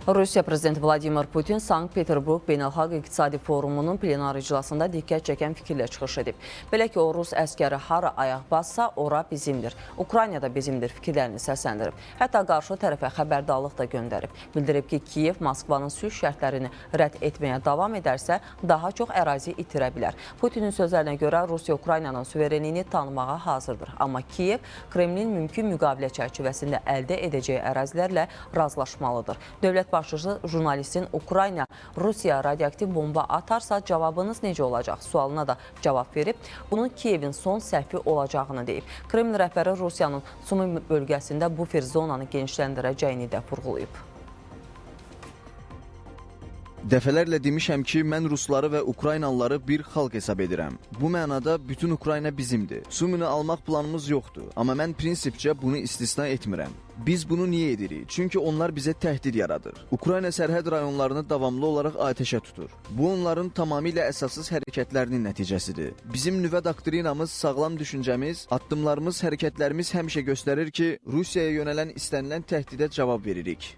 Rusiya Prezidenti Vladimir Putin Sankt-Peterburg Beynəlxalq İqtisadi Forumunun plenar iclasında diqqət çəkən fikirlə çıxış edib. Belə ki, o Rus əskəri hara ayaq bassa, ora bizimdir. Ukrayna da bizimdir fikirlərini səsləndirib. Hətta qarşı tərəfə xəbərdarlıq da göndərib. Bildirib ki, Kiyev Moskvanın sülh şərtlərini rədd etməyə davam edərsə, daha çox ərazi itirə bilər. Putinin sözlərinə görə Rusiya Ukraynanın suverenliyini tanımağa hazırdır. Amma Kiyev Kremlin mümkün müqavilə çərçivəsində əldə edəcəyi ərazilərlə razılaşmalıdır. Dövlət başçısı jurnalistin Ukrayna Rusiya radioaktiv bomba atarsa cavabınız necə olacaq sualına da cavab verib. Bunun Kiyevin son səhvi olacağını deyib. Kreml rəhbəri Rusiyanın Sumi bölgəsində bufer zonanı genişləndirəcəyini də vurğulayıb. Dəfələrlə demişəm ki, mən Rusları və Ukraynalıları bir xalq hesab edirəm. Bu mənada bütün Ukrayna bizimdir. Sumini almaq planımız yoxdur. Amma mən prinsipcə bunu istisna etmirəm. Biz bunu niyə edirik? Çünki onlar bizə təhdid yaradır. Ukrayna sərhəd rayonlarını davamlı olaraq atəşə tutur. Bu onların tamamilə əsassız hərəkətlərinin nəticəsidir. Bizim nüvə doktrinamız, sağlam düşüncəmiz, addımlarımız, hərəkətlərimiz həmişə göstərir ki, Rusiyaya yönələn istənilən təhdidə cavab veririk.